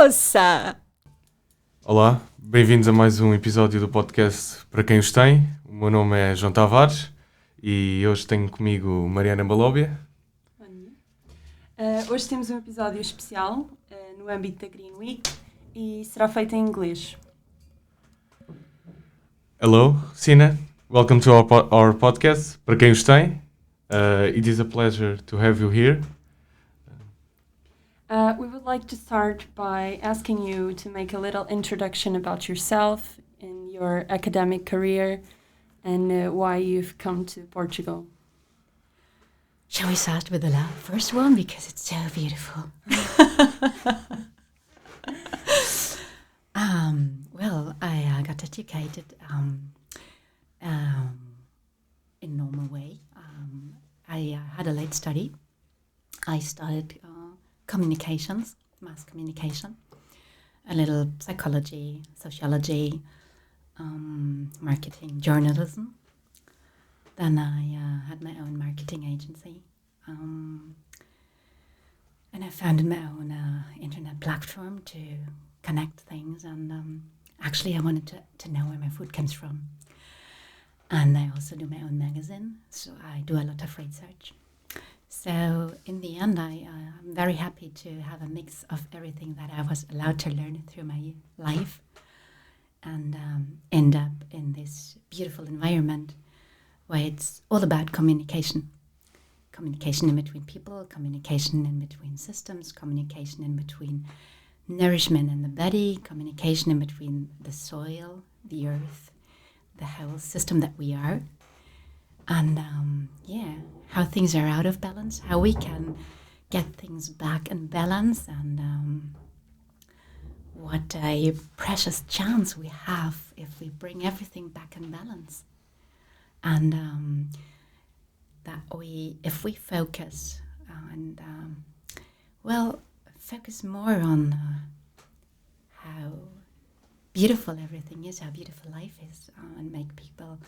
moça! Olá, bem-vindos a mais um episódio do podcast Para Quem Os Tem. O meu nome é João Tavares e hoje tenho comigo Mariana Malobbia. Hoje temos um episódio especial no âmbito da Green Week e será feito em inglês. Hello, Sina. Welcome to our podcast Para Quem Os Tem. It is a pleasure to have you here. We would like to start by asking you to make a little introduction about yourself and your academic career and why you've come to Portugal. Shall we start with the first one because it's so beautiful? Well, I got educated in normal way. I had a late study. I studied communications, mass communication, a little psychology, sociology, marketing, journalism. Then I had my own marketing agency, and I founded my own internet platform to connect things. And actually, I wanted to know where my food comes from. And I also do my own magazine, so I do a lot of research. So in the end, I'm very happy to have a mix of everything that I was allowed to learn through my life, and end up in this beautiful environment where it's all about communication. Communication in between people, communication in between systems, communication in between nourishment and the body, communication in between the soil, the earth, the whole system that we are. And how things are out of balance, how we can get things back in balance, and what a precious chance we have if we bring everything back in balance. And if we focus focus more on how beautiful everything is, how beautiful life is, and make people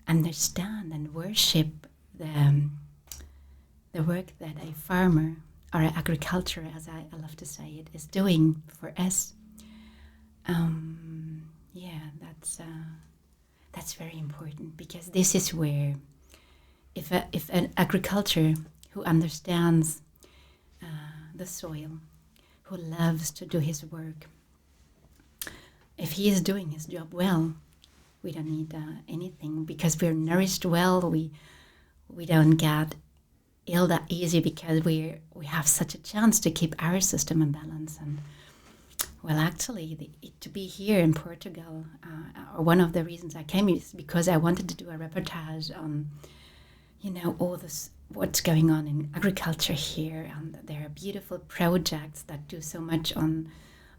understand and worship the work that a farmer or agriculture, as I love to say it, is doing for us. That's very important, because this is where, if an agriculture who understands the soil, who loves to do his work, if he is doing his job well, we don't need anything, because we're nourished well. We don't get ill that easy, because we have such a chance to keep our system in balance. And well, actually, to be here in Portugal, or one of the reasons I came is because I wanted to do a reportage on, all this, what's going on in agriculture here, and there are beautiful projects that do so much on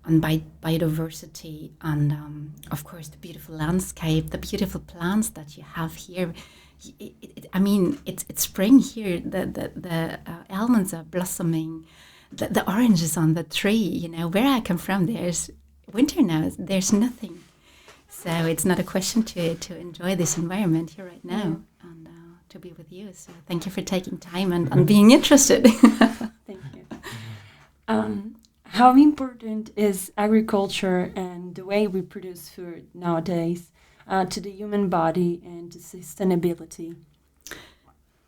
biodiversity, and of course the beautiful landscape, the beautiful plants that you have here. It's spring here. The almonds are blossoming. The oranges on the tree. Where I come from, there's winter now. There's nothing. So it's not a question to enjoy this environment here right now, and to be with you. So thank you for taking time and being interested. Thank you. How important is agriculture and the way we produce food nowadays to the human body and to sustainability?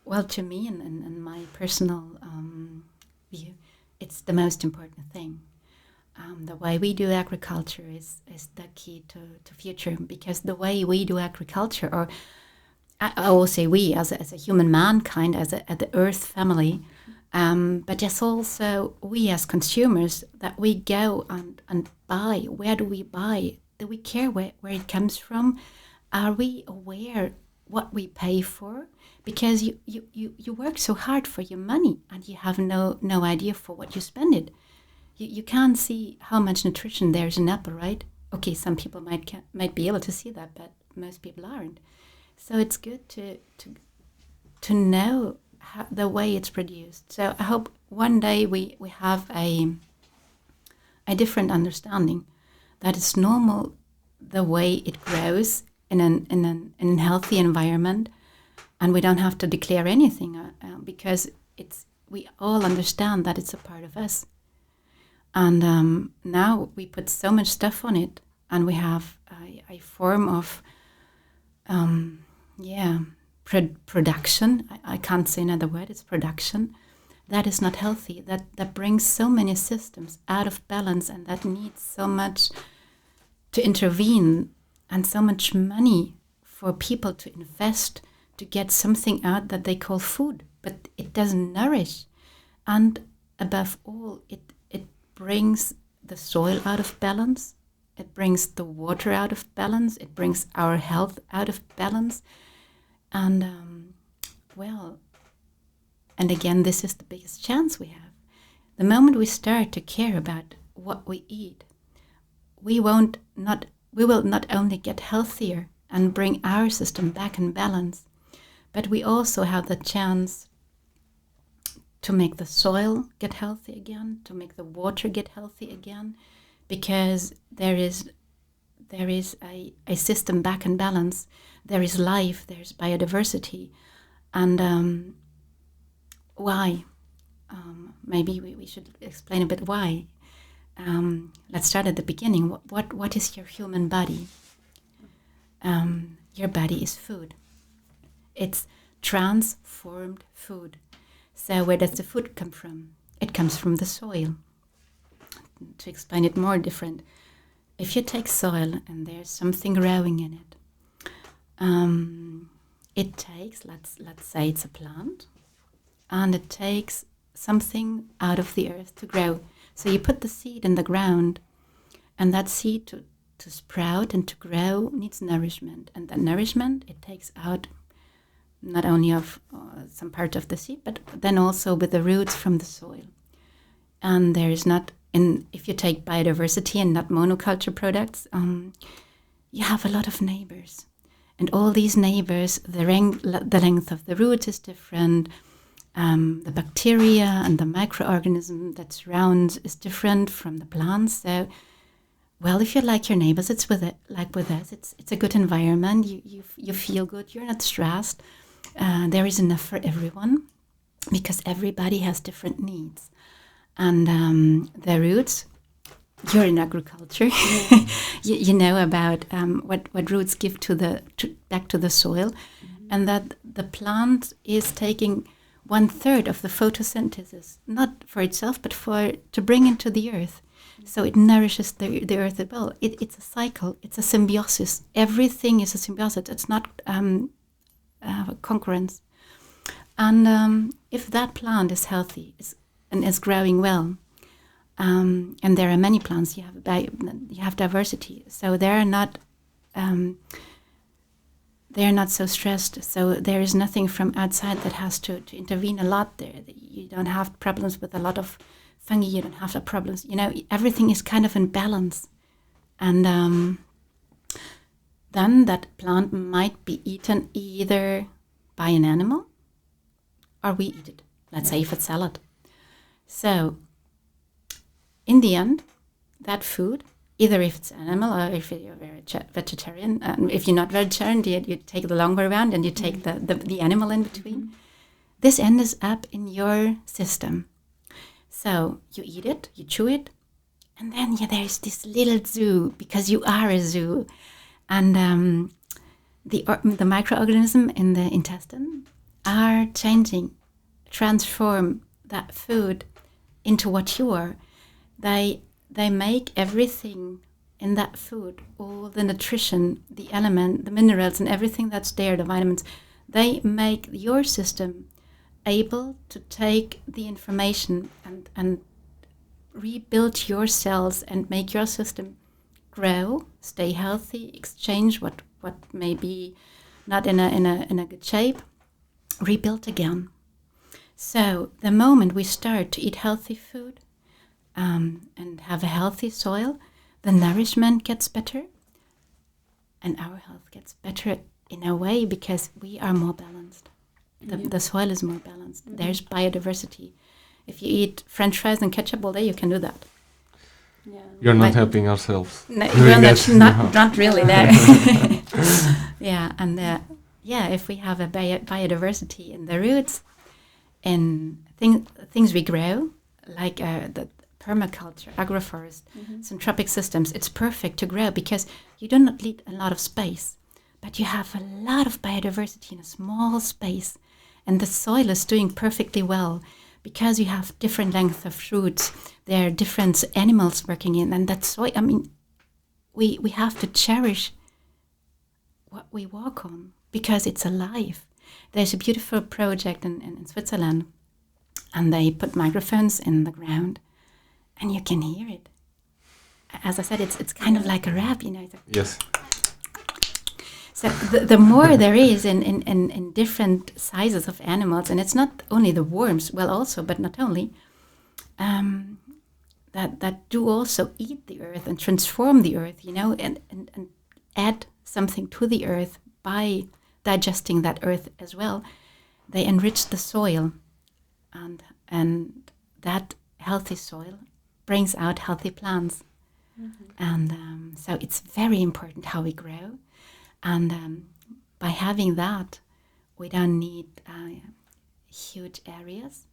Well, to me and my personal view, it's the most important thing. The way we do agriculture is the key to future, because the way we do agriculture, or I will say we as a human mankind, as the earth family, but yes, also we as consumers, that we go and buy. Where do we buy? Do we care where it comes from? Are we aware what we pay for? Because you work so hard for your money, and you have no idea for what you spend it. You can't see how much nutrition there's in apple, right? Okay, some people might be able to see that, but most people aren't. So it's good to know the way it's produced. So I hope one day we have a different understanding, that it's normal the way it grows in a healthy environment, and we don't have to declare anything because we all understand that it's a part of us. And now we put so much stuff on it, and we have a form of, production. I can't say another word. It's production. That is not healthy. That brings so many systems out of balance, and that needs so much to intervene and so much money for people to invest to get something out that they call food, but it doesn't nourish. And above all, it brings the soil out of balance. It brings the water out of balance. It brings our health out of balance. And, and again, this is the biggest chance we have. The moment we start to care about what we eat, we will not only get healthier and bring our system back in balance, but we also have the chance to make the soil get healthy again, to make the water get healthy again, because there is a system back in balance. There is life, there's biodiversity. And why? Maybe we should explain a bit why. Let's start at the beginning. What is your human body? Your body is food. It's transformed food. So where does the food come from? It comes from the soil. To explain it more different, if you take soil and there's something growing in it, it takes, let's say it's a plant, and it takes something out of the earth to grow. So you put the seed in the ground, and that seed to sprout and to grow needs nourishment. And that nourishment, it takes out not only of some part of the seed, but then also with the roots from the soil. And there is not, if you take biodiversity and not monoculture products, you have a lot of neighbors. And all these neighbors, the length of the roots is different. The bacteria and the microorganism that surrounds is different from the plants. So, well, if you like your neighbors, it's like with us. It's a good environment. You feel good. You're not stressed. There is enough for everyone because everybody has different needs. And the roots, you're in agriculture. you know about what roots give back to the soil, and that the plant is taking 1/3 of the photosynthesis, not for itself, but to bring into the earth. So it nourishes the earth as well. It's a cycle. It's a symbiosis. Everything is a symbiosis. It's not concurrence. And if that plant is healthy and is growing well, and there are many plants, you have diversity. So they're not so stressed. So there is nothing from outside that has to intervene a lot there. You don't have problems with a lot of fungi. You don't have the problems. Everything is kind of in balance. And then that plant might be eaten either by an animal or we eat it. Let's say if it's salad. So in the end, that food, either if it's animal or if you're vegetarian, if you're not vegetarian, you take the long way around and you take the animal in between. This ends up in your system. So you eat it, you chew it, and then there's this little zoo, because you are a zoo. And the microorganism in the intestine are transform that food into what you are. They make everything in that food, all the nutrition, the element, the minerals, and everything that's there, the vitamins. They make your system able to take the information and rebuild your cells and make your system grow, stay healthy, exchange what may be not in a good shape, rebuild again. So the moment we start to eat healthy food and have a healthy soil, the nourishment gets better and our health gets better in a way because we are more balanced. The soil is more balanced. There's biodiversity. If you eat French fries and ketchup all day, you can do that. Yeah. You're not helping ourselves. No, you're not really there. Yeah, and if we have a biodiversity in the roots, and things we grow, like the permaculture, agroforest, syntropic systems, it's perfect to grow because you do not need a lot of space, but you have a lot of biodiversity in a small space, and the soil is doing perfectly well because you have different length of roots. There are different animals working in, and that soil, I mean, we have to cherish what we walk on because it's alive. There's a beautiful project in Switzerland, and they put microphones in the ground, and you can hear it. As I said, it's kind of like a rap, you know. It's like Yes. so the more there is in different sizes of animals, and it's not only the worms, well also, but not only, that do also eat the earth and transform the earth, you know, and add something to the earth by digesting that earth as well. They enrich the soil, and that healthy soil brings out healthy plants. And so it's very important how we grow. And by having that, we don't need huge areas.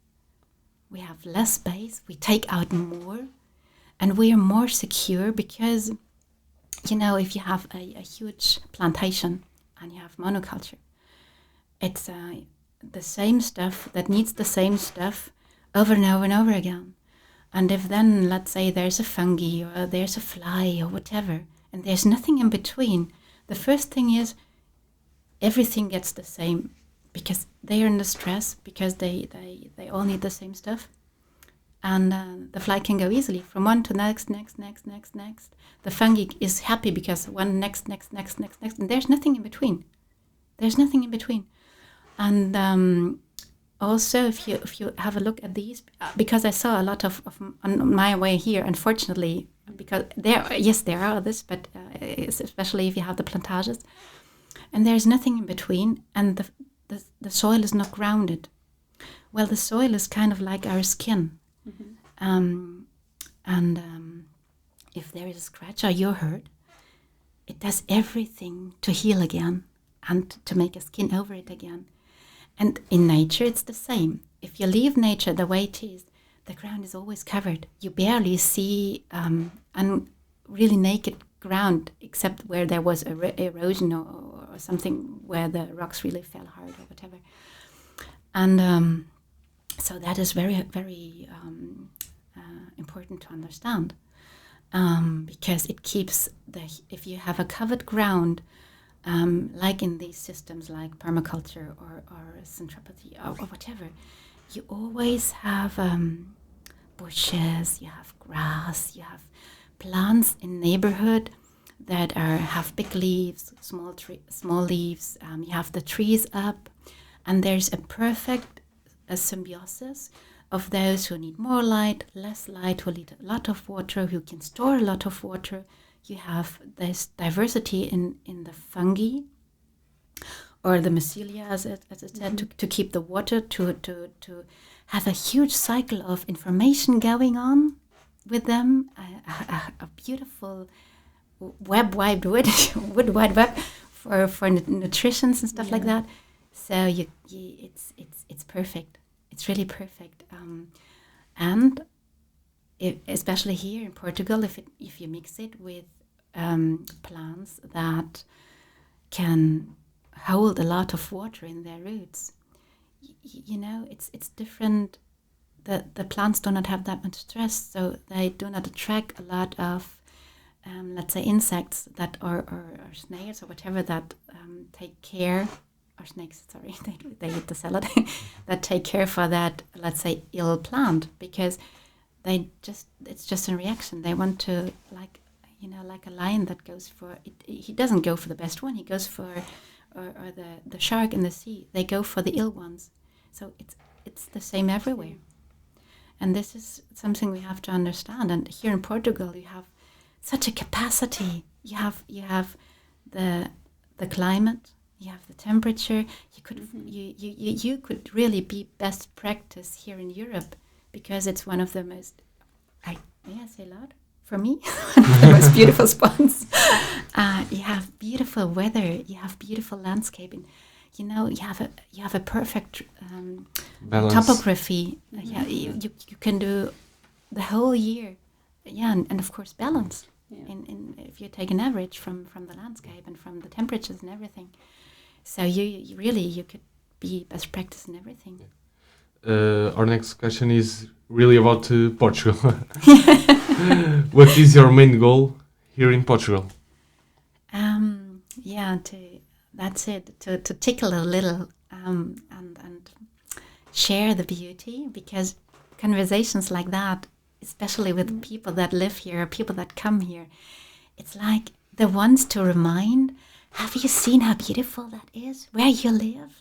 We have less space. We take out more, and we are more secure because, you know, if you have a huge plantation and you have monoculture, it's the same stuff that needs the same stuff over and over and over again. And if then, let's say, there's a fungi or there's a fly or whatever, and there's nothing in between, the first thing is everything gets the same because they are in the stress because they all need the same stuff. And the fly can go easily from one to next. The fungi is happy because one next, and there's nothing in between. And also, if you have a look at these, because I saw a lot of on my way here, unfortunately, because there are others, but especially if you have the plantages, and there's nothing in between, and the soil is not grounded. Well, the soil is kind of like our skin, if there is a scratch or you're hurt, it does everything to heal again and to make a skin over it again. And in nature, it's the same. If you leave nature the way it is, the ground is always covered. You barely see really naked ground, except where there was erosion or something where the rocks really fell hard or whatever. And so that is very, very important to understand, because it keeps if you have a covered ground, like in these systems like permaculture or synthropathy or whatever, you always have bushes, you have grass, you have plants in neighborhood that have big leaves, small leaves. You have the trees up, and there's a perfect symbiosis of those who need more light, less light, who need a lot of water, who can store a lot of water. You have this diversity in the fungi or the mycelia, as I said, to keep the water, to have a huge cycle of information going on with them, a beautiful wide web for nutrition and stuff like that. So it's perfect. It's really perfect, and especially here in Portugal, if you mix it with plants that can hold a lot of water in their roots, you know, it's different. The plants do not have that much stress, so they do not attract a lot of, let's say, insects that or snails or whatever that take care. Or snakes, sorry, they eat the salad. That take care for that, let's say, ill plant, because it's just a reaction. They want to, like a lion that goes for it. He doesn't go for the best one. He goes for or the shark in the sea. They go for the ill ones. So it's the same everywhere. And this is something we have to understand. And here in Portugal, you have such a capacity. You have the climate. You have the temperature. You could really be best practice here in Europe, because it's one of the most, may I say loud? For me, the most beautiful spots. You have beautiful weather. You have beautiful landscaping. You know, you have a perfect topography. You can do the whole year. Yeah, and of course balance. Yeah. In if you take an average from the landscape and from the temperatures and everything, so you really could be best practice in everything. Our next question is really about Portugal. What is your main goal here in Portugal? That's it. To tickle a little and share the beauty, because conversations like that, especially with people that live here, people that come here, it's like the ones to remind, have you seen how beautiful that is where you live?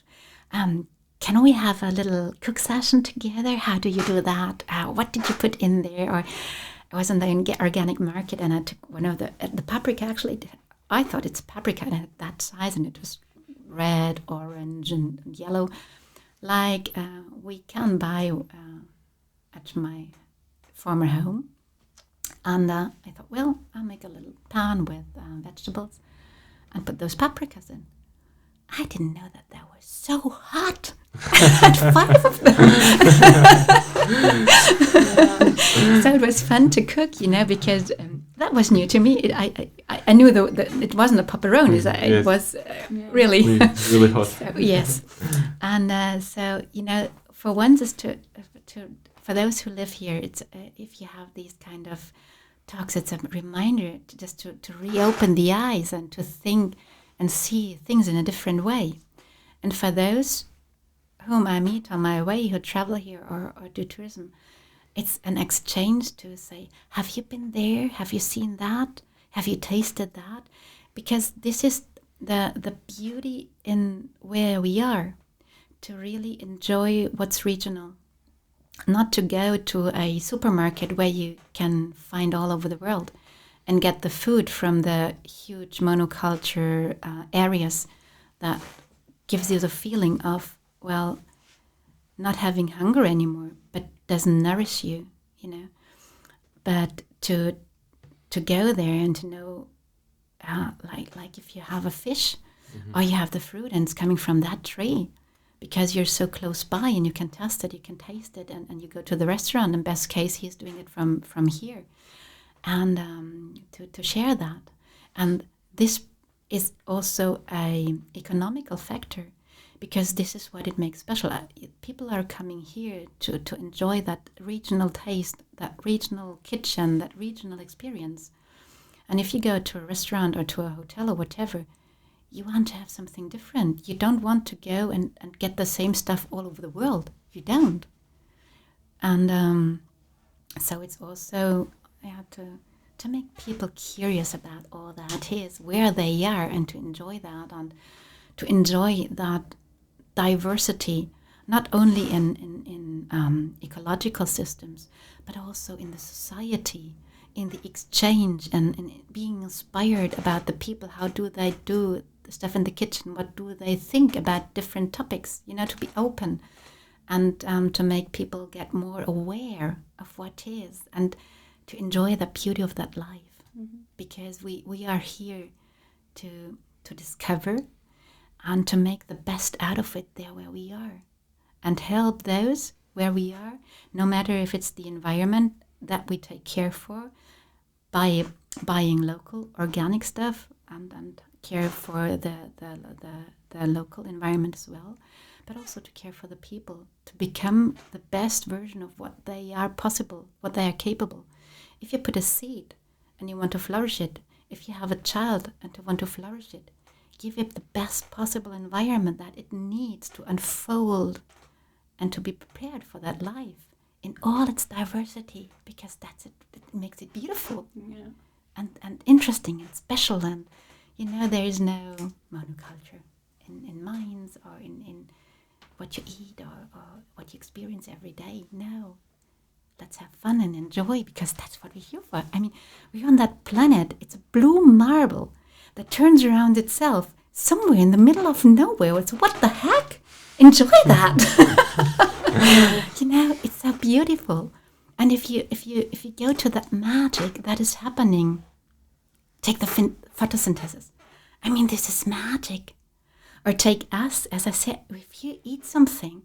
Can we have a little cook session together? How do you do that? What did you put in there? Or I was in the organic market and I took one of the paprika. Actually, I thought it's paprika and it had that size, and it was red, orange, and yellow, like we can buy at my former home. And I thought, well, I'll make a little pan with vegetables and put those paprikas in. I didn't know that they were so hot. I had 5 of them. So it was fun to cook, because that was new to me. I knew that it wasn't a pepperoni. It was really really hot. So, yes, and so for once is to for those who live here, it's if you have these kind of talks, it's a reminder to reopen the eyes and to think and see things in a different way. And for those whom I meet on my way who travel here or do tourism, it's an exchange to say, have you been there? Have you seen that? Have you tasted that? Because this is the beauty in where we are, to really enjoy what's regional. Not to go to a supermarket where you can find all over the world and get the food from the huge monoculture areas that gives you the feeling of, well, not having hunger anymore, but doesn't nourish you, But to go there and to know, like if you have a fish or you have the fruit and it's coming from that tree, because you're so close by and you can test it, you can taste it, and you go to the restaurant. In best case, he's doing it from here, and to share that. And this is also a economical factor, because this is what it makes special. People are coming here to enjoy that regional taste, that regional kitchen, that regional experience. And if you go to a restaurant or to a hotel or whatever, you want to have something different. You don't want to go and get the same stuff all over the world. You don't. And so it's also to make people curious about all that is, where they are, and to enjoy that, and to enjoy that diversity, not only in ecological systems, but also in the society, in the exchange, and in being inspired about the people. How do they do the stuff in the kitchen? What do they think about different topics? To be open and to make people get more aware of what is, and to enjoy the beauty of that life. Because we are here to discover and to make the best out of it there where we are, and help those where we are, no matter if it's the environment that we take care for by buying local organic stuff and care for the local environment as well, but also to care for the people, to become the best version of what they are possible, what they are capable. If you put a seed and you want to flourish it, if you have a child and you want to flourish it, give it the best possible environment that it needs to unfold and to be prepared for that life in all its diversity, because that's it. It makes it beautiful and interesting and special. And there is no monoculture in minds or in what you eat or what you experience every day. No, let's have fun and enjoy, because that's what we're here for. I mean, we're on that planet. It's a blue marble that turns around itself somewhere in the middle of nowhere. It's what the heck? Enjoy that. It's so beautiful. And if you go to that magic that is happening, take the photosynthesis. I mean, this is magic. Or take us, as I said, if you eat something,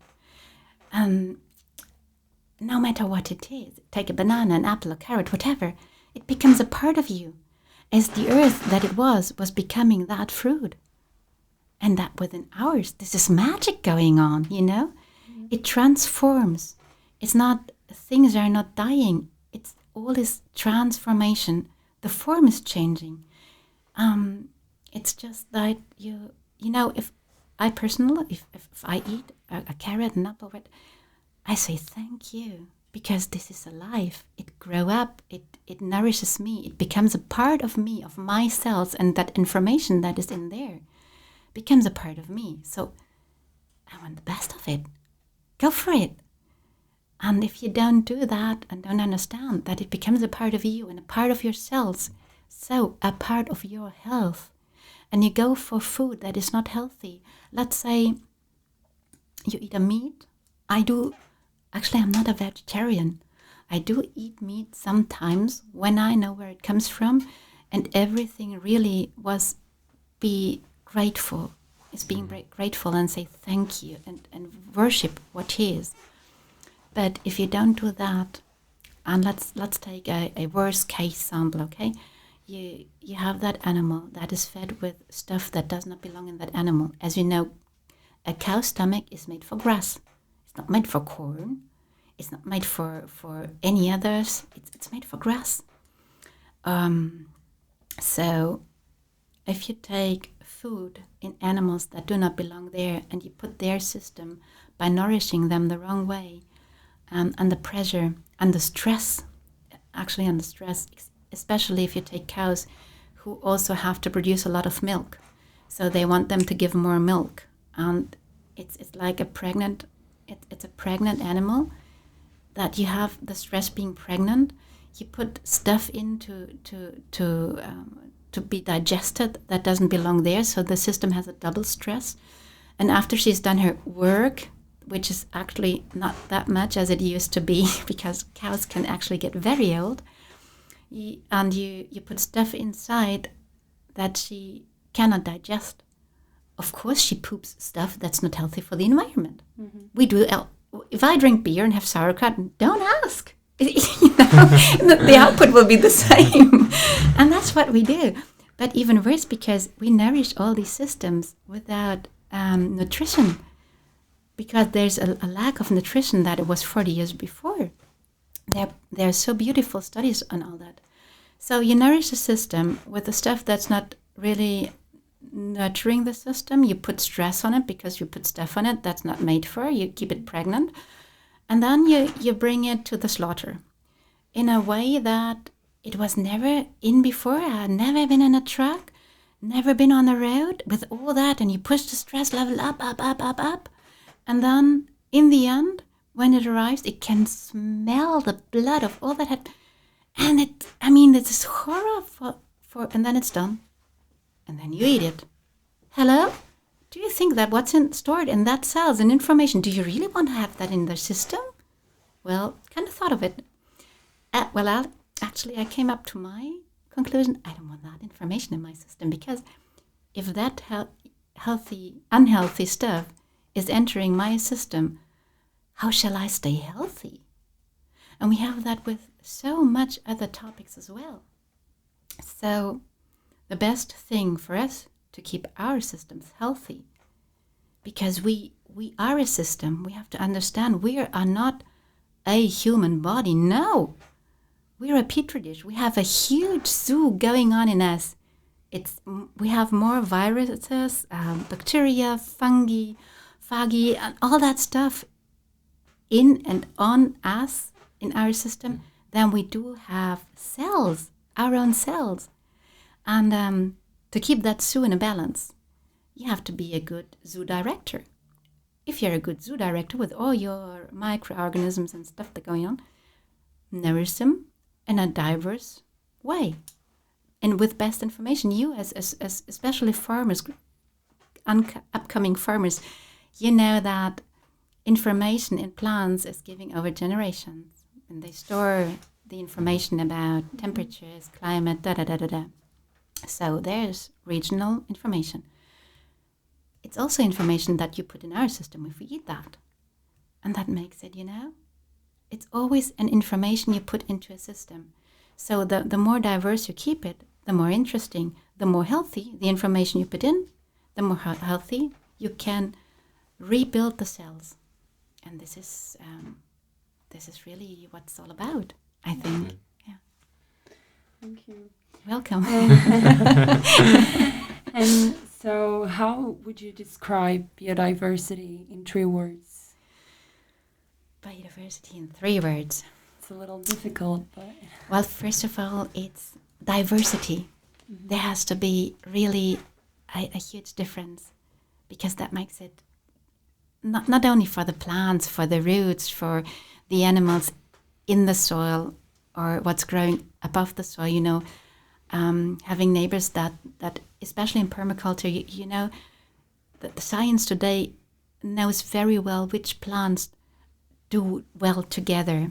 no matter what it is, take a banana, an apple, a carrot, whatever, it becomes a part of you, as the earth that it was becoming that fruit. And that within hours, this is magic going on, you know? It transforms. It's not, things are not dying. It's all this transformation. The form is changing. It's just that you know, if I personally, if I eat a carrot, an apple, I say thank you, because this is alive. It grows up, it nourishes me, it becomes a part of me, of my cells, and that information that is in there becomes a part of me. So I want the best of it. Go for it. And if you don't do that and don't understand that it becomes a part of you and a part of your cells, so a part of your health, and you go for food that is not healthy, let's say you eat a meat. Actually, I'm not a vegetarian. I do eat meat sometimes when I know where it comes from, and everything really was be grateful. It's being grateful and say thank you and worship what is. But if you don't do that, and let's take a worst case sample, okay? You have that animal that is fed with stuff that does not belong in that animal. As you know, a cow's stomach is made for grass. It's not made for corn. It's not made for any others. It's made for grass. So if you take food in animals that do not belong there and you put their system by nourishing them the wrong way, and the pressure and the stress, especially if you take cows who also have to produce a lot of milk. So they want them to give more milk. And it's like it's a pregnant animal that you have the stress being pregnant. You put stuff in to be digested that doesn't belong there. So the system has a double stress. And after she's done her work, which is actually not that much as it used to be, because cows can actually get very old, and you put stuff inside that she cannot digest. Of course, she poops stuff that's not healthy for the environment. Mm-hmm. We do. If I drink beer and have sauerkraut, don't ask. The output will be the same, and that's what we do. But even worse, because we nourish all these systems without nutrition, because there's a lack of nutrition that it was 40 years before. There are so beautiful studies on all that. So you nourish the system with the stuff that's not really nurturing the system. You put stress on it because you put stuff on it that's not made for. You keep it pregnant. And then you bring it to the slaughter in a way that it was never in before. I had never been in a truck, never been on the road with all that. And you push the stress level up. And then in the end, when it arrives, it can smell the blood of all that. And it's this horror for, and then it's done. And then you eat it. Hello? Do you think that what's stored in that cells and information, do you really want to have that in the system? Well, kind of thought of it. I came up to my conclusion, I don't want that information in my system, because if that unhealthy stuff is entering my system, how shall I stay healthy? And we have that with so much other topics as well. So the best thing for us to keep our systems healthy, because we are a system. We have to understand we are not a human body. No, we're a petri dish. We have a huge zoo going on in us. We have more viruses, bacteria, fungi, and all that stuff in and on us in our system than we do have cells, our own cells. And to keep that zoo in a balance, you have to be a good zoo director. If you're a good zoo director with all your microorganisms and stuff that are going on, nourish them in a diverse way. And with best information, you as especially farmers, upcoming farmers, you know that information in plants is giving over generations. And they store the information about temperatures, climate, So there's regional information. It's also information that you put in our system if we eat that. And that makes it, it's always an information you put into a system. So the more diverse you keep it, the more interesting, the more healthy the information you put in, the more healthy you can rebuild the cells. And this is really what it's all about, I think. Yeah. Thank you. Welcome. And so how would you describe biodiversity in 3 words? Biodiversity in 3 words. It's a little difficult, but... Well, first of all, it's diversity. Mm-hmm. There has to be really a huge difference, because that makes it not only for the plants, for the roots, for the animals in the soil or what's growing above the soil, having neighbors that especially in permaculture, the science today knows very well which plants do well together,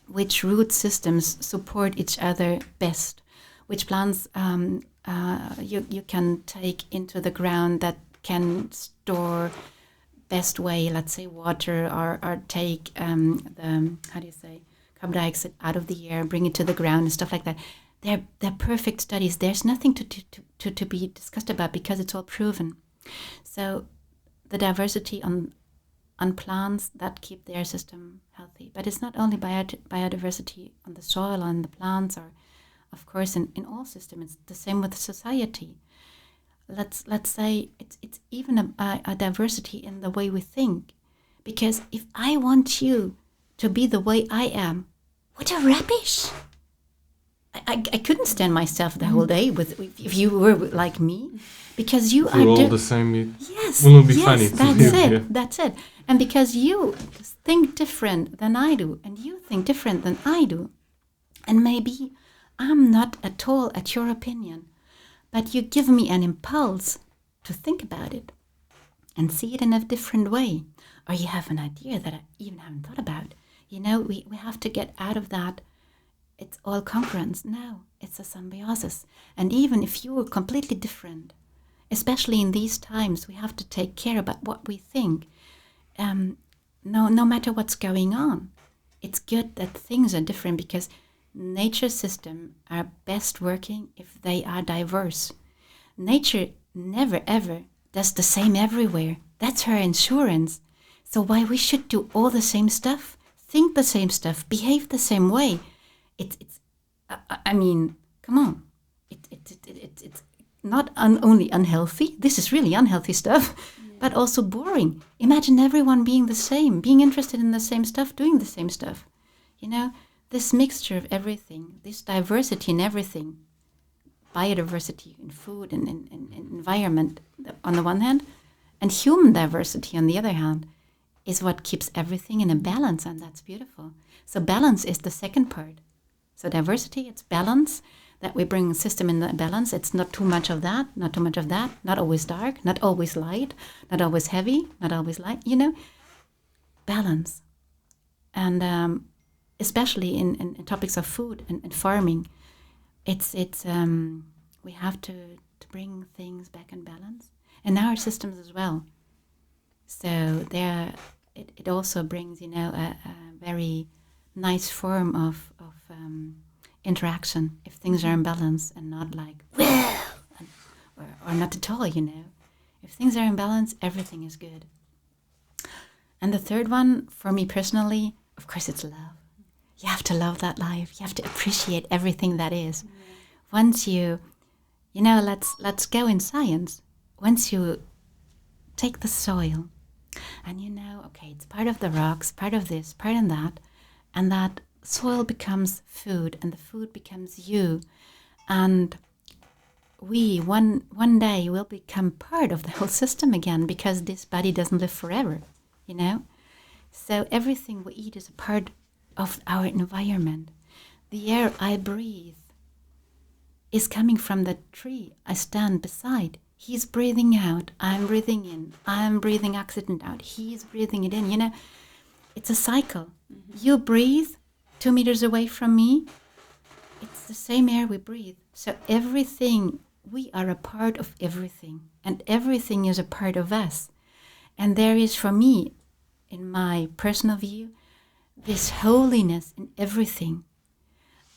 which root systems support each other best, which plants you can take into the ground that can store best way, let's say water, or take the carbon dioxide out of the air, bring it to the ground and stuff like that. They're perfect studies. There's nothing to be discussed about, because it's all proven. So the diversity on plants that keep their system healthy. But it's not only biodiversity on the soil, on the plants, or of course in all systems. It's the same with society. Let's say it's even a diversity in the way we think. Because if I want you to be the way I am, what a rubbish! I couldn't stand myself the whole day if you were like me, because you are all the same. Yes, wouldn't be funny. That's it. Yeah. That's it. And because you think different than I do, and you think different than I do, and maybe I'm not at all at your opinion, but you give me an impulse to think about it and see it in a different way, or you have an idea that I even haven't thought about. We have to get out of that. It's all concurrence. No, it's a symbiosis. And even if you were completely different, especially in these times, we have to take care about what we think. No matter what's going on, it's good that things are different, because nature systems are best working if they are diverse. Nature never ever does the same everywhere. That's her insurance. So why we should do all the same stuff, think the same stuff, behave the same way? I mean, come on. It's not only unhealthy. This is really unhealthy stuff, but also boring. Imagine everyone being the same, being interested in the same stuff, doing the same stuff. This mixture of everything, this diversity in everything, biodiversity in food and in environment on the one hand, and human diversity on the other hand, is what keeps everything in a balance, and that's beautiful. So balance is the second part. So diversity, it's balance, that we bring a system in the balance. It's not too much of that, not too much of that, not always dark, not always light, not always heavy, not always light, balance. And especially in topics of food and farming, it's we have to bring things back in balance, and our systems as well. So it also brings a very nice form of interaction if things are in balance, and not like or not at all. If things are in balance, everything is good. And the third one, for me personally, of course, it's love. You have to love that life. You have to appreciate everything that is. Once let's go in science. Once you take the soil, and okay, it's part of the rocks, part of this, part of that, and that soil becomes food, and the food becomes you, and we one day will become part of the whole system again, because this body doesn't live forever, So everything we eat is a part of our environment. The air I breathe is coming from the tree I stand beside. He's breathing out, I'm breathing in, I'm breathing oxygen out, he's breathing it in, It's a cycle. Mm-hmm. You breathe 2 meters away from me, it's the same air we breathe. So everything, we are a part of everything, and everything is a part of us. And there is, for me, in my personal view, this holiness in everything.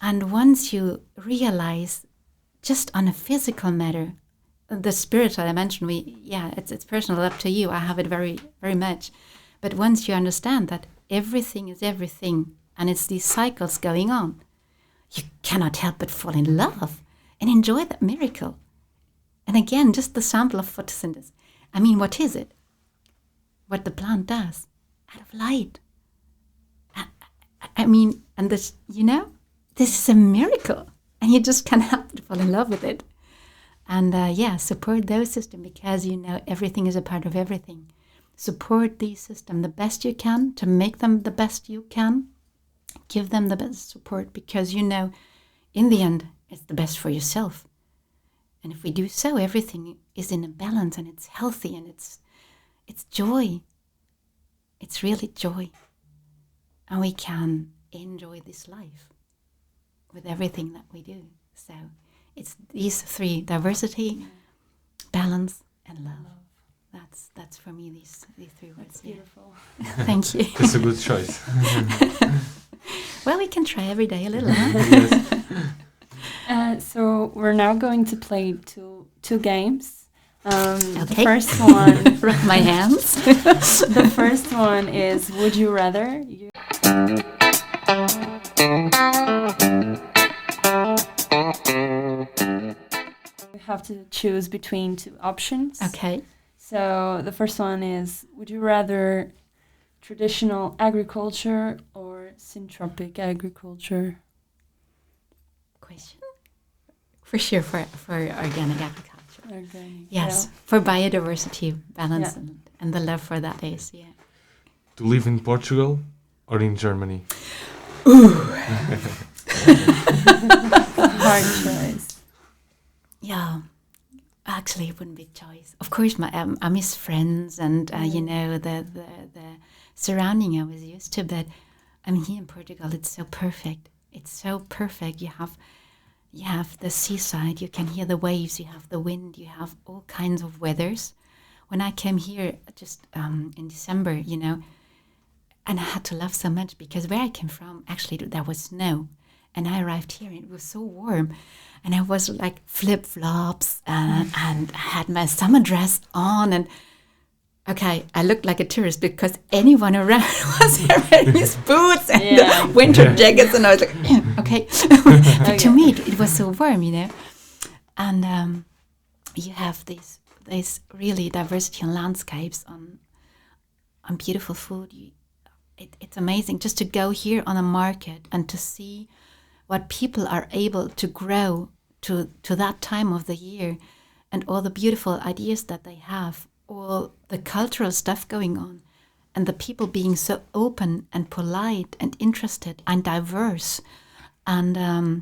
And once you realize, just on a physical matter, the spiritual dimension, it's personal, up to you. I have it very, very much. But once you understand that everything is everything, and it's these cycles going on, you cannot help but fall in love and enjoy that miracle. And again, just the sample of photosynthesis. I mean, what is it? What the plant does out of light. I mean, and this, this is a miracle. And you just can't help but fall in love with it. And support those systems, because everything is a part of everything. Support these systems the best you can to make them the best you can. Give them the best support, because in the end, it's the best for yourself. And if we do so, everything is in a balance, and it's healthy, and it's joy. It's really joy. And we can enjoy this life with everything that we do. So it's these three: diversity, balance, and love. That's for me these three words. That's beautiful. Thank you. That's a good choice. Well, we can try every day a little, huh? Yes. So we're now going to play two games. Okay. The first one, Rub my hands. the first one is Would You Rather? You have to choose between two options. Okay. So the first one is, would you rather traditional agriculture or syntropic agriculture? Question? For sure, for organic agriculture. Organic, Yes, yeah. for biodiversity, balance, Yeah. and the love for that is, To live in Portugal or in Germany? Hard choice. Yeah. Actually, it wouldn't be a choice. Of course, I miss friends and the surrounding I was used to. But I mean, here in Portugal, it's so perfect. It's so perfect. You have the seaside. You can hear the waves. You have the wind. You have all kinds of weathers. When I came here just in December, and I had to laugh so much because where I came from, actually, there was snow. And I arrived here and it was so warm. And I was like flip-flops and I had my summer dress on. And okay, I looked like a tourist because anyone around was wearing his boots and winter jackets. And I was like, okay. But to me, it was so warm, And you have this really diversity in landscapes, on beautiful food. It's amazing just to go here on a market and to see what people are able to grow to that time of the year, and all the beautiful ideas that they have, all the cultural stuff going on, and the people being so open and polite and interested and diverse. And I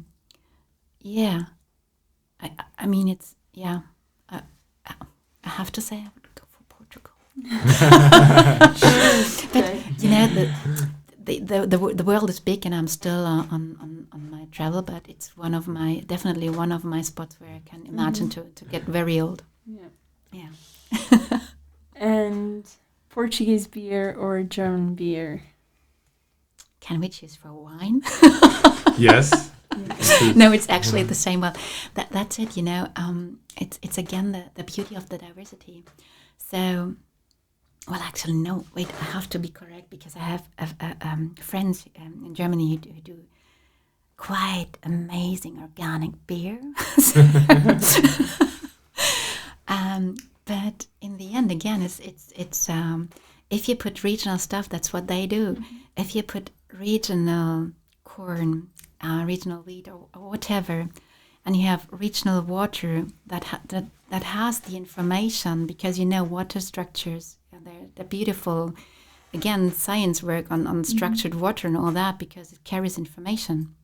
mean, it's, I have to say I would go for Portugal. But the world is big, and I'm still on my travel. But it's definitely one of my spots where I can imagine to get very old. Yeah. And Portuguese beer or German beer? Can we choose for wine? Yes. No, it's actually the same. Well, that's it. It's again the beauty of the diversity. So. Well, actually, no. Wait, I have to be correct because I have friends in Germany who do quite amazing organic beer. But in the end, again, it's if you put regional stuff, that's what they do. Mm-hmm. If you put regional corn, regional wheat, or whatever, and you have regional water that has the information, because water structures. They're beautiful, again, science work on structured water and all that, because it carries information.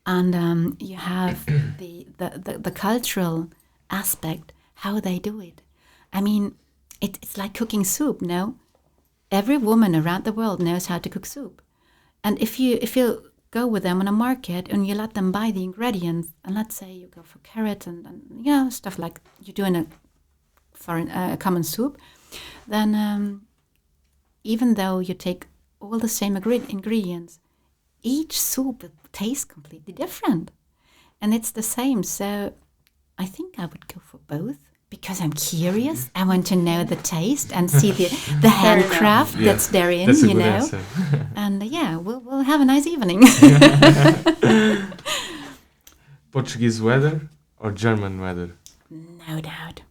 And you have the cultural aspect, how they do it. I mean, it's like cooking soup, no? Every woman around the world knows how to cook soup. And if you go with them on a market and you let them buy the ingredients, and let's say you go for carrots and stuff like you do in a common soup, then even though you take all the same ingredients, each soup will taste completely different. And it's the same. So I think I would go for both because I'm curious. I want to know the taste and see the handcraft that's therein, that's a you good know. answer. And we'll have a nice evening. Portuguese weather or German weather? No doubt.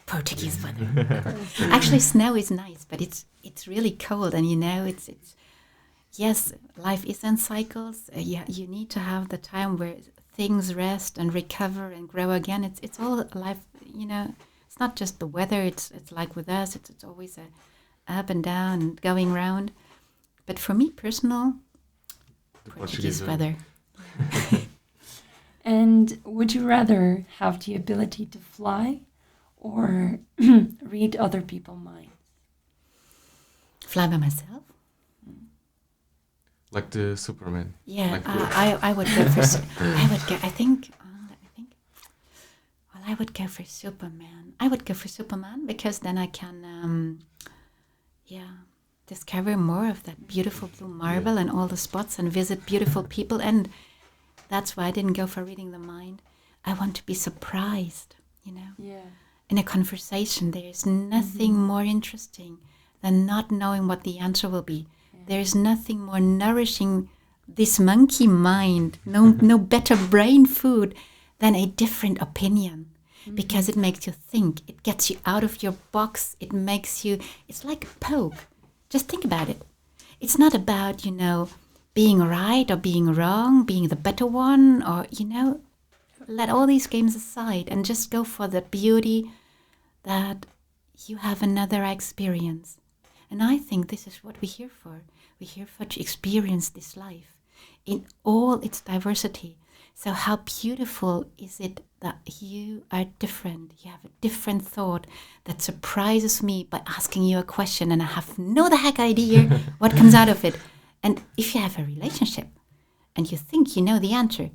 Portuguese weather. Actually, snow is nice, but it's really cold, and you know it's yes, life is in cycles. You need to have the time where things rest and recover and grow again. It's all life, you know. It's not just the weather. It's like with us. It's always a up and down and going round. But for me, personal, Portuguese weather. And would you rather have the ability to fly or read other people's minds? Fly by myself. Like the Superman. Yeah, Like I would go for. I would go. I think. Well, I would go for Superman. I would go for Superman because then I can, discover more of that beautiful blue marble and all the spots and visit beautiful people. And that's why I didn't go for reading the mind. I want to be surprised, you know. Yeah. In a conversation, there is nothing more interesting than not knowing what the answer will be. There is nothing more nourishing this monkey mind, no better brain food than a different opinion. Because it makes you think, it gets you out of your box, it makes you, it's like a poke. Just think about it. It's not about, you know, being right or being wrong, being the better one, or, you know, let all these games aside and just go for the beauty that you have another experience. And I think this is what we're here for. We're here for to experience this life in all its diversity. So how beautiful is it that you are different? You have a different thought that surprises me by asking you a question and I have no the heck idea what comes out of it. And if you have a relationship and you think you know the answer,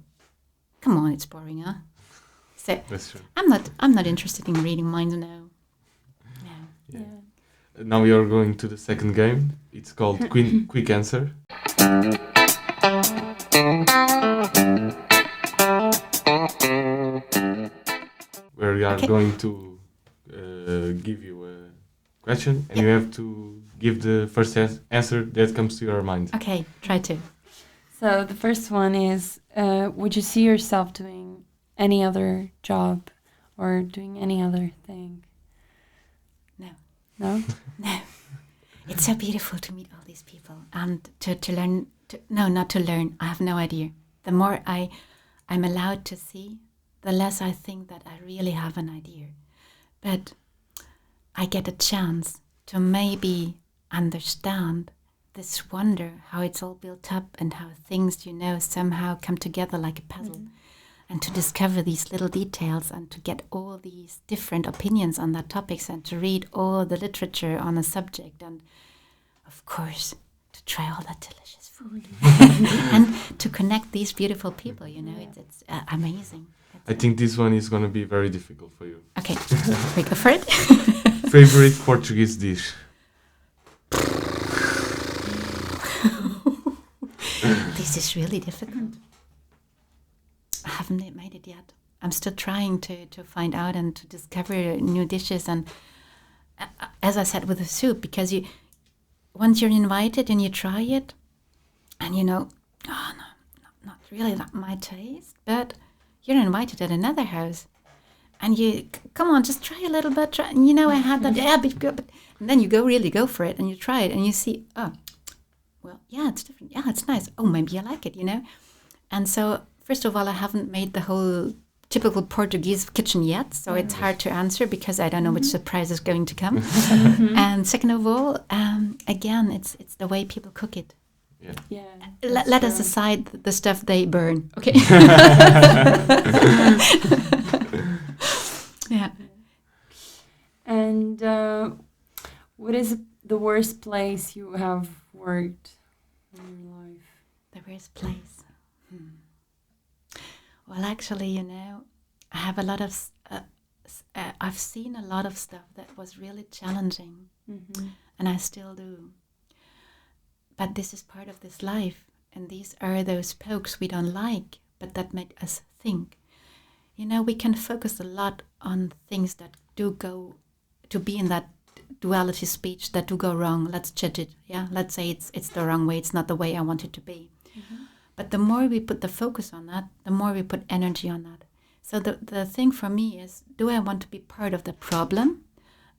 come on, it's boring, huh? So That's true. I'm not interested in reading minds now. Yeah. Now we are going to the second game. It's called Quick Answer. Where we are going to give you a question and you have to give the first answer that comes to your mind. Okay, try to. So the first one is, would you see yourself doing any other job or doing any other thing? No. No? No. It's so beautiful to meet all these people and to learn. Not to learn. I have no idea. The more I'm allowed to see, the less I think that I really have an idea. But I get a chance to maybe understand this wonder, how it's all built up and how things, you know, somehow come together like a puzzle. And to discover these little details and to get all these different opinions on that topics and to read all the literature on a subject and, of course, to try all that delicious food and to connect these beautiful people, you know, it's amazing. I think this one is going to be very difficult for you. Okay, we go for it. Favorite Portuguese dish? This is really difficult. I haven't made it yet. I'm still trying to find out and to discover new dishes. And as I said with the soup, because once you're invited and you try it, and you know, oh no, not really not my taste, but you're invited at another house, and you come on, just try a little bit. Try, you know, I had that, but and then you go for it, and you try it, and you see, oh, well, yeah, it's different. Yeah, it's nice. Oh, maybe I like it, you know, and so. First of all, I haven't made the whole typical Portuguese kitchen yet, so it's hard to answer because I don't know which surprise is going to come. And second of all, again, it's the way people cook it. Yeah. Let us aside the stuff they burn, okay? Yeah. And what is the worst place you have worked in your life? The worst place. Well, actually, you know, I have a lot of, I've seen a lot of stuff that was really challenging, and I still do. but this is part of this life, and these are those spokes we don't like, but that make us think. We can focus a lot on things that do go to be in that duality speech that do go wrong. Let's judge it. Yeah, let's say it's the wrong way. It's not the way I want it to be. Mm-hmm. But the more we put the focus on that, the more we put energy on that. So the thing for me is, do I want to be part of the problem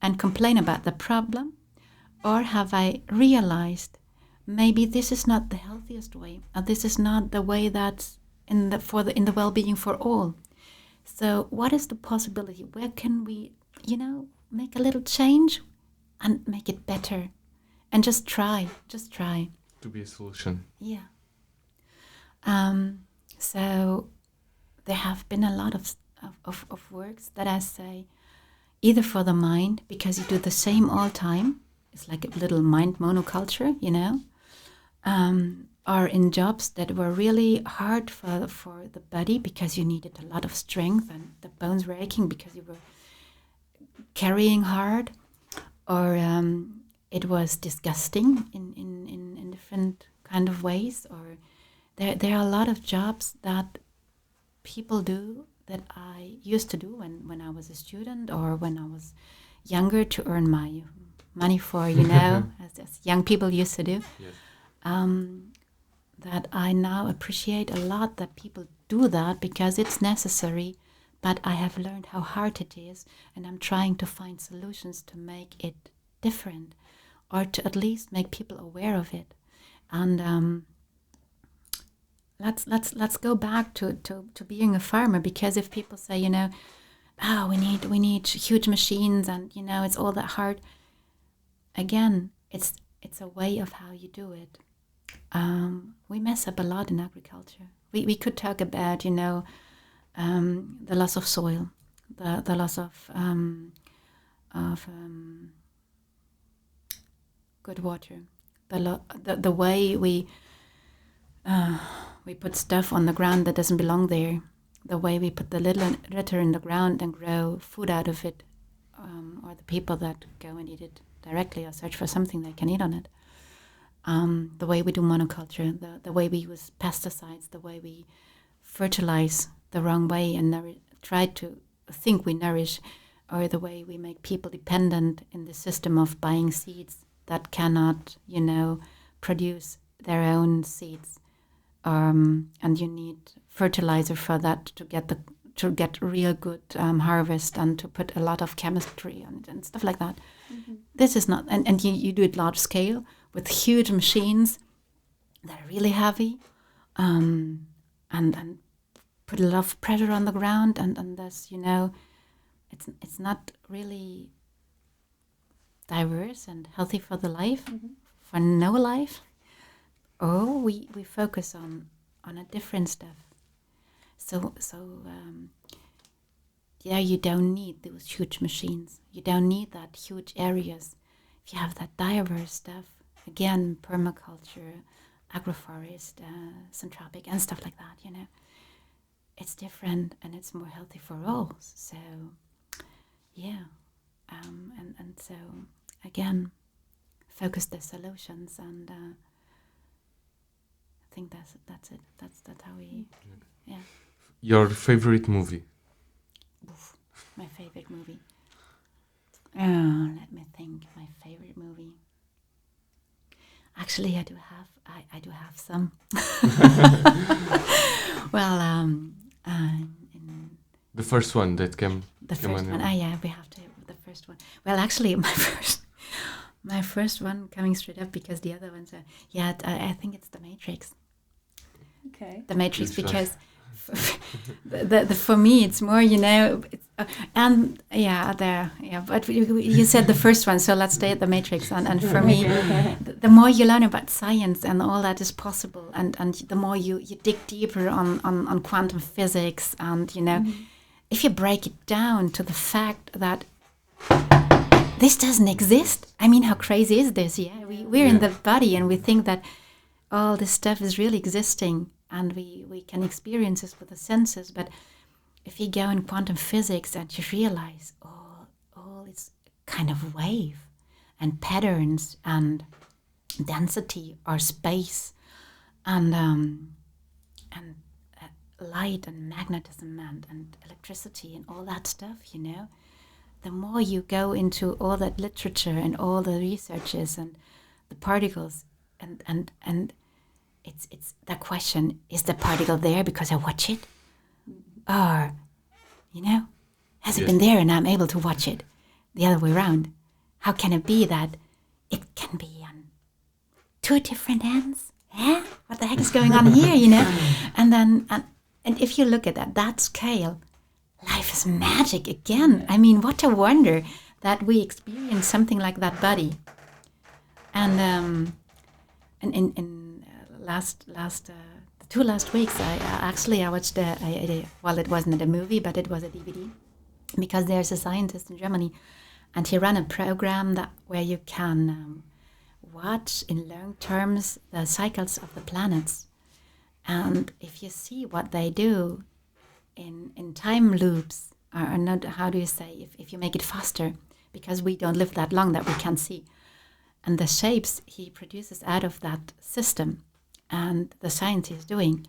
and complain about the problem, or have I realized maybe this is not the healthiest way, or this is not the way that's in the well-being for all. So what is the possibility? Where can we, make a little change and make it better, and just try to be a solution? Yeah. So there have been a lot of works that I say, either for the mind, because you do the same all time, it's like a little mind monoculture, or in jobs that were really hard for the body, because you needed a lot of strength and the bones were aching because you were carrying hard, or it was disgusting in different kind of ways, or there are a lot of jobs that people do that I used to do when I was a student, or when I was younger, to earn my money for, as young people used to do. Yes. That I now appreciate a lot that people do that, because it's necessary, but I have learned how hard it is, and I'm trying to find solutions to make it different, or to at least make people aware of it. And let's go back to being a farmer, because if people say, we need huge machines, and it's all that hard. Again, it's a way of how you do it. We mess up a lot in agriculture. We could talk about, the loss of soil, the loss of good water, the way we put stuff on the ground that doesn't belong there, the way we put the little litter in the ground and grow food out of it, or the people that go and eat it directly or search for something they can eat on it. The way we do monoculture, the way we use pesticides, the way we fertilize the wrong way and try to think we nourish, or the way we make people dependent in the system of buying seeds that cannot, produce their own seeds. And you need fertilizer for that to get real good harvest, and to put a lot of chemistry on it and stuff like that. Mm-hmm. This is not, and you do it large scale with huge machines that are really heavy, and put a lot of pressure on the ground, and thus, it's not really diverse and healthy for the life, mm-hmm. for no life. Or we focus on a different stuff. So you don't need those huge machines. You don't need that huge areas. If you have that diverse stuff, again, permaculture, agroforest, syntropic, and stuff like that, it's different and it's more healthy for all. So, yeah, and so again, focus the solutions, and I think that's it. That's how we, yeah. Your favorite movie? Oof, my favorite movie. Let me think. My favorite movie. Actually, I do have some. Well, the first one that came. The first one. Yeah, we have to. The first one. Well, actually, my first one coming straight up, because the other ones are. Yeah, I think it's The Matrix. Okay. The Matrix, because for me it's more, and but you said the first one, so let's stay at The Matrix, and for me the more you learn about science and all that is possible, and the more you dig deeper on quantum physics, and mm-hmm. if you break it down to the fact that this doesn't exist, I mean, how crazy is this? We're in the body, and we think that all this stuff is really existing, and we can experience this with the senses. But if you go in quantum physics and you realize, it's kind of wave and patterns and density or space and light and magnetism and electricity and all that stuff, the more you go into all that literature and all the researches and the particles and it's the question, is the particle there because I watch it? Or, has it been there and I'm able to watch it? The other way around. How can it be that it can be on two different ends? What the heck is going on here, And then, and if you look at that scale, life is magic again. I mean, what a wonder that we experience something like that body. And in the 2 last weeks, I watched it wasn't a movie, but it was a DVD, because there's a scientist in Germany, and he ran a program where you can watch in long terms the cycles of the planets, and if you see what they do in time loops, or not, how do you say, if you make it faster, because we don't live that long that we can see, and the shapes he produces out of that system, and the science he's doing,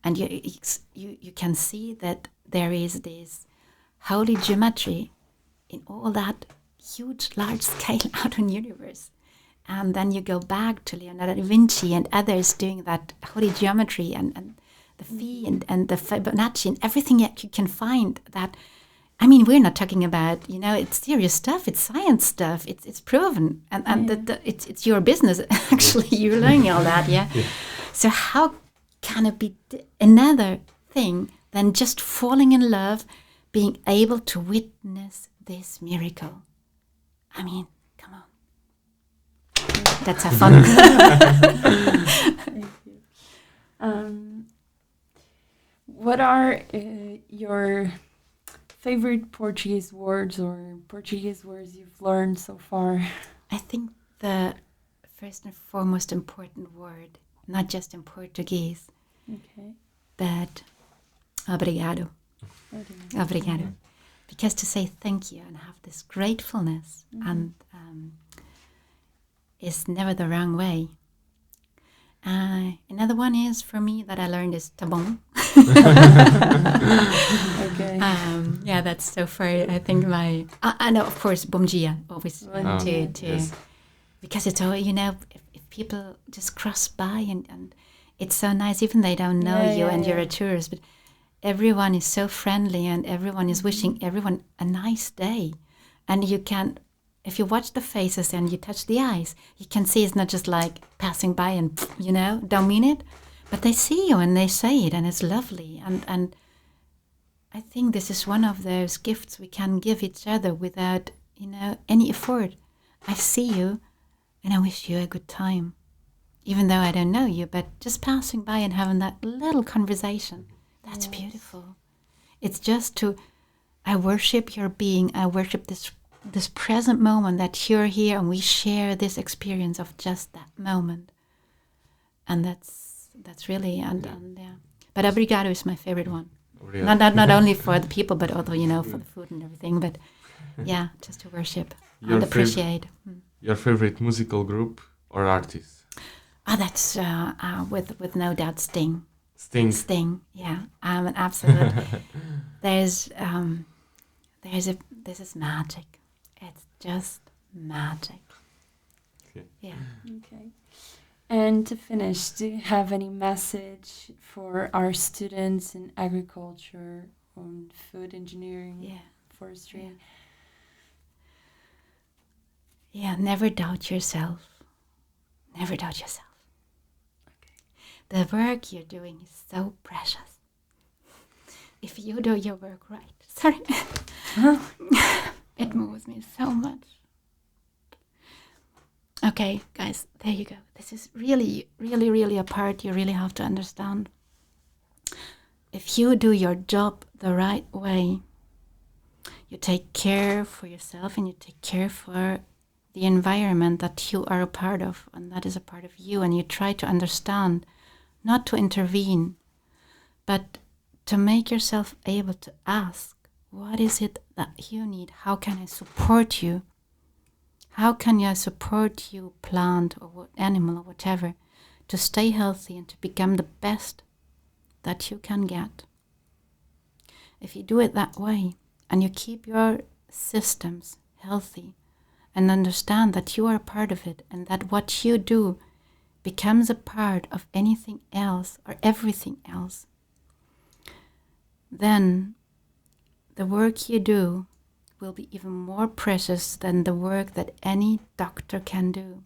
and you can see that there is this holy geometry in all that huge, large scale out in the universe. And then you go back to Leonardo da Vinci and others doing that holy geometry and the Phi and the Fibonacci and everything that you can find that, I mean, we're not talking about, it's serious stuff, it's science stuff, it's proven, and it's your business, actually, you're learning all that, yeah? So how can it be another thing than just falling in love, being able to witness this miracle? I mean, come on. Let's have fun. Thank you. What are your favorite Portuguese words or Portuguese words you've learned so far? I think the first and foremost important word, not just in Portuguese, but obrigado. Obrigado. Because to say thank you and have this gratefulness and is never the wrong way. Another one is, for me, that I learned is tá bom. Yeah, that's so far. I think I know, of course, bom dia, always because it's all, if people just cross by and it's so nice, even they don't know you and you're a tourist, but everyone is so friendly and everyone is wishing everyone a nice day. And you can, if you watch the faces and you touch the eyes, you can see it's not just like passing by and, don't mean it, but they see you and they say it and it's lovely. And I think this is one of those gifts we can give each other without, any effort. I see you and I wish you a good time, even though I don't know you, but just passing by and having that little conversation, that's beautiful. It's just I worship your being, I worship this present moment that you're here and we share this experience of just that moment. And that's really, But obrigado is my favorite one. Not only for the people, but also, for the food and everything, but just to worship and appreciate. Your favorite musical group or artist? That's with no doubt Sting. Sting, yeah, an absolute. This is magic. It's just magic. Okay. Yeah. Okay. And to finish, do you have any message for our students in agriculture, on food engineering, forestry? Yeah, never doubt yourself. Never doubt yourself. The work you're doing is so precious. If you do your work right. Sorry. It moves me so much. Okay, guys, there you go. This is really, really, really a part you really have to understand. If you do your job the right way, you take care for yourself and you take care for the environment that you are a part of, and that is a part of you, and you try to understand, not to intervene, but to make yourself able to ask, what is it that you need? How can I support you? How can you support you plant or animal or whatever to stay healthy and to become the best that you can get? If you do it that way and you keep your systems healthy and understand that you are a part of it and that what you do becomes a part of anything else or everything else, then the work you do will be even more precious than the work that any doctor can do,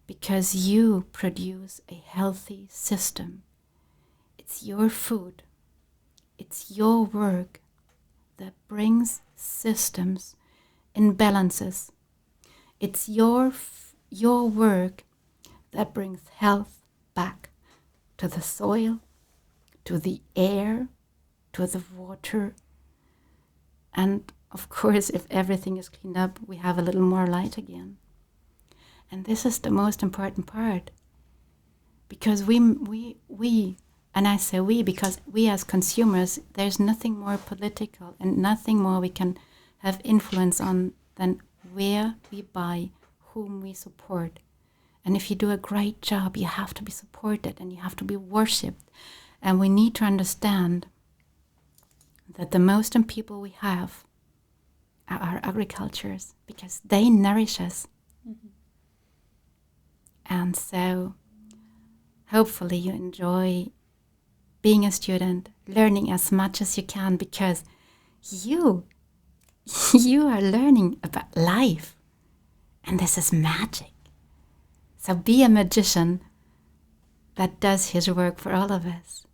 because you produce a healthy system. It's your food, it's your work that brings systems in balances. It's your work that brings health back to the soil, to the air, to the water. And of course, if everything is cleaned up, we have a little more light again. And this is the most important part. Because we, and I say we because we as consumers, there's nothing more political and nothing more we can have influence on than where we buy, whom we support. And if you do a great job, you have to be supported and you have to be worshipped. And we need to understand that the most important people we have are our agricultures, because they nourish us. Mm-hmm. And so hopefully you enjoy being a student, learning as much as you can, because you are learning about life, and this is magic. So be a magician that does his work for all of us.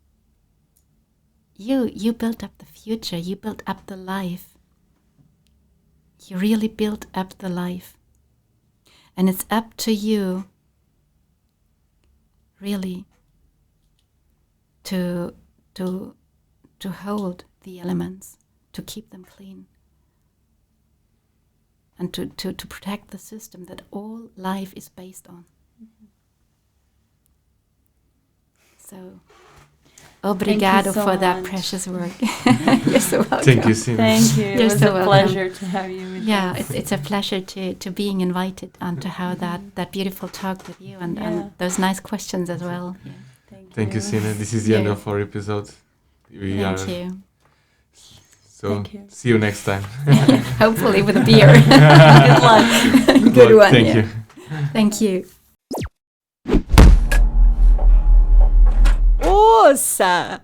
You built up the future, you built up the life. You really built up the life. And it's up to you really to hold the elements, to keep them clean, and to protect the system that all life is based on. Mm-hmm. So, obrigado for that precious work. You're so welcome. Thank you, Sina. Thank you. It was so a pleasure to have you with us. It's a pleasure to being invited and to have that beautiful talk with you and those nice questions as well. Yeah. Thank you, Sina. This is the end of our episode. Thank you. So, see you next time. Hopefully with a beer. Good luck. Good one. Thank you. Thank you. Ouça!